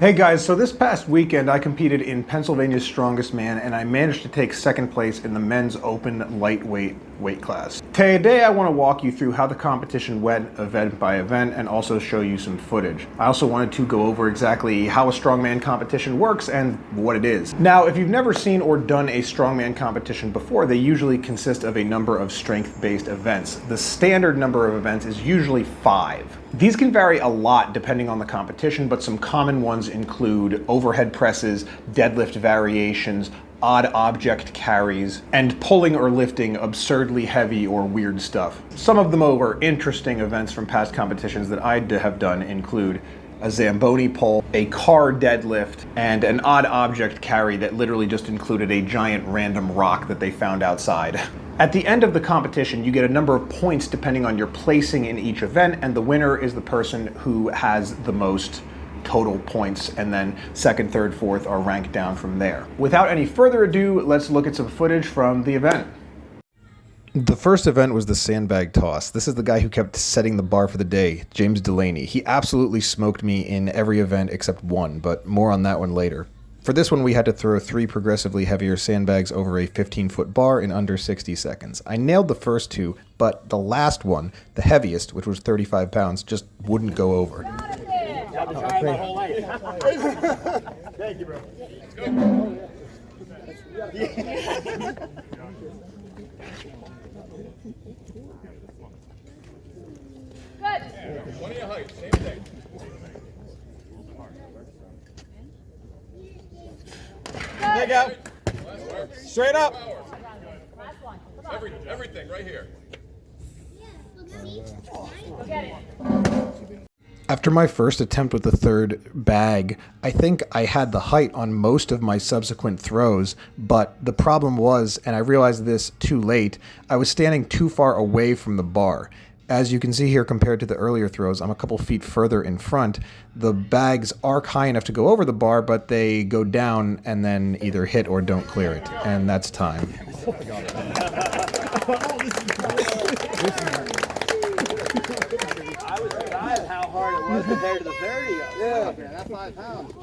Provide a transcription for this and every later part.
Hey guys, so this past weekend I competed in Pennsylvania's Strongest Man and I managed to take second place in the men's open lightweight weight class. Today I want to walk you through how the competition went event by event and also show you some footage. I also wanted to go over exactly how a strongman competition works and what it is. Now, if you've never seen or done a strongman competition before, they usually consist of a number of strength-based events. The standard number of events is usually 5. These can vary a lot depending on the competition, but some common ones include overhead presses, deadlift variations, odd object carries, and pulling or lifting absurdly heavy or weird stuff. Some of the more interesting events from past competitions that I have done include a Zamboni pull, a car deadlift, and an odd object carry that literally just included a giant random rock that they found outside. At the end of the competition, you get a number of points depending on your placing in each event, and the winner is the person who has the most total points, and then second, third, fourth are ranked down from there. Without any further ado, let's look at some footage from the event. The first event was the sandbag toss. This is the guy who kept setting the bar for the day, James Delaney. He absolutely smoked me in every event except one, but more on that one later. For this one, we had to throw 3 progressively heavier sandbags over a 15-foot bar in under 60 seconds. I nailed the first 2, but the last one, the heaviest, which was 35 pounds, just wouldn't go over. Thank you, bro. Good. One of your height, same thing. Leg out. Straight up. Last one. Come on. Everything right here. Go get it. After my first attempt with the third bag, I think I had the height on most of my subsequent throws, but the problem was, and I realized this too late, I was standing too far away from the bar. As you can see here, compared to the earlier throws, I'm a couple feet further in front. The bags are high enough to go over the bar, but they go down and then either hit or don't clear it, and that's time. I was surprised how hard it was compared to the 30. Yeah, that's 5 pounds.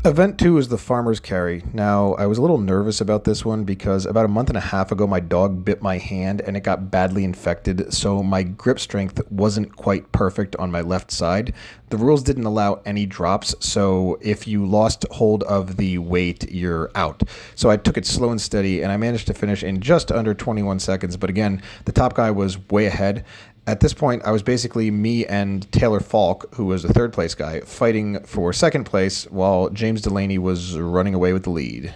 Event 2 is the farmer's carry. Now, I was a little nervous about this one because about a month and a half ago, my dog bit my hand and it got badly infected, so my grip strength wasn't quite perfect on my left side. The rules didn't allow any drops, so if you lost hold of the weight, you're out. So I took it slow and steady, and I managed to finish in just under 21 seconds, but again, the top guy was way ahead. At this point, I was basically me and Taylor Falk, who was the third place guy, fighting for second place while James Delaney was running away with the lead.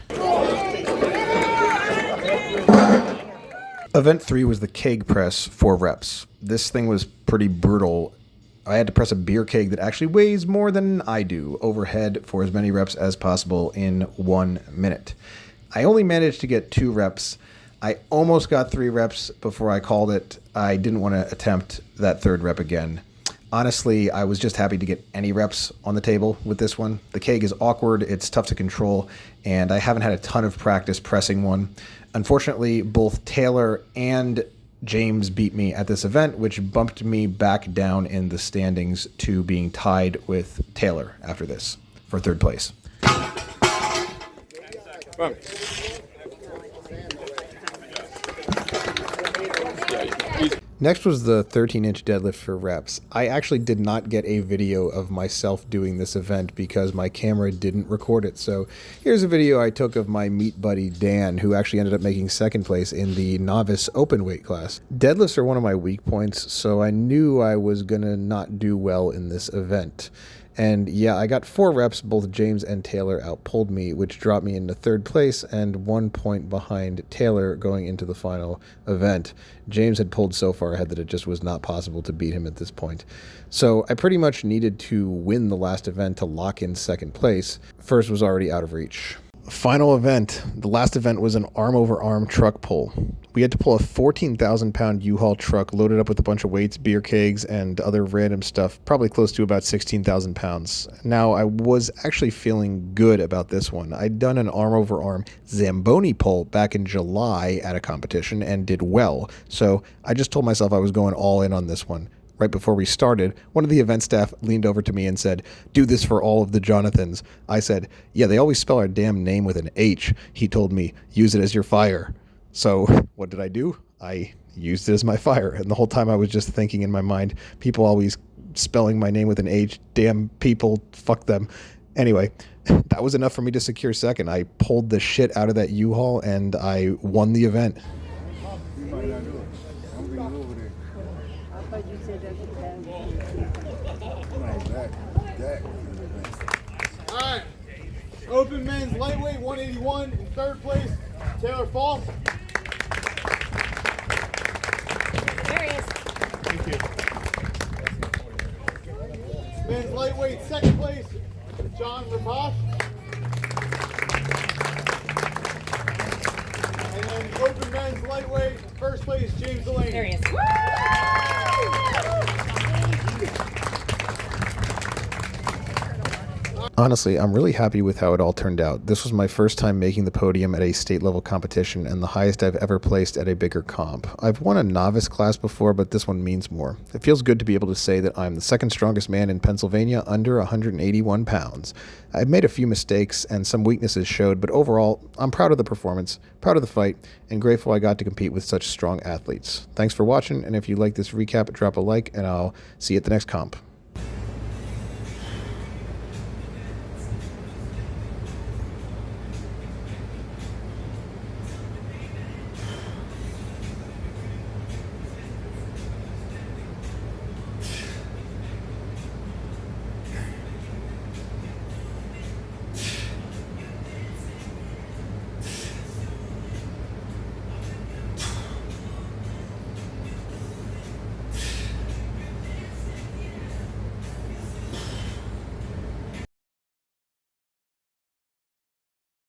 Event 3 was the keg press, 4 reps. This thing was pretty brutal. I had to press a beer keg that actually weighs more than I do overhead for as many reps as possible in 1 minute. I only managed to get 2 reps. I almost got 3 reps before I called it. I didn't want to attempt that third rep again. Honestly, I was just happy to get any reps on the table with this one. The keg is awkward, it's tough to control, and I haven't had a ton of practice pressing one. Unfortunately, both Taylor and James beat me at this event, which bumped me back down in the standings to being tied with Taylor after this for third place. Next was the 13-inch deadlift for reps. I actually did not get a video of myself doing this event because my camera didn't record it. So here's a video I took of my meat buddy Dan, who actually ended up making second place in the novice open weight class. Deadlifts are one of my weak points, so I knew I was gonna not do well in this event. And yeah, I got 4 reps. Both James and Taylor outpulled me, which dropped me into third place and 1 point behind Taylor going into the final event. James had pulled so far ahead that it just was not possible to beat him at this point. So I pretty much needed to win the last event to lock in second place. First was already out of reach. Final event. The last event was an arm-over-arm truck pull. We had to pull a 14,000-pound U-Haul truck loaded up with a bunch of weights, beer kegs, and other random stuff, probably close to about 16,000 pounds. Now, I was actually feeling good about this one. I'd done an arm-over-arm Zamboni pull back in July at a competition and did well, so I just told myself I was going all in on this one. right before we started, one of the event staff leaned over to me and said, "Do this for all of the Jonathans." I said, "Yeah, they always spell our damn name with an H." He told me, "Use it as your fire." So what did I do? I used it as my fire. And the whole time I was just thinking in my mind, people always spelling my name with an H. Damn people, fuck them. Anyway, that was enough for me to secure second. I pulled the shit out of that U-Haul and I won the event. All right. Open men's lightweight 181 in third place, Taylor Falk. There he is. Thank you. Men's lightweight second place, John Rapash. And then open men's lightweight first place, James Delaney. There he is. Honestly, I'm really happy with how it all turned out. This was my first time making the podium at a state level competition and the highest I've ever placed at a bigger comp. I've won a novice class before, but this one means more. It feels good to be able to say that I'm the second strongest man in Pennsylvania under 181 pounds. I've made a few mistakes and some weaknesses showed, but overall, I'm proud of the performance, proud of the fight, and grateful I got to compete with such strong athletes. Thanks for watching, and if you like this recap, drop a like, and I'll see you at the next comp.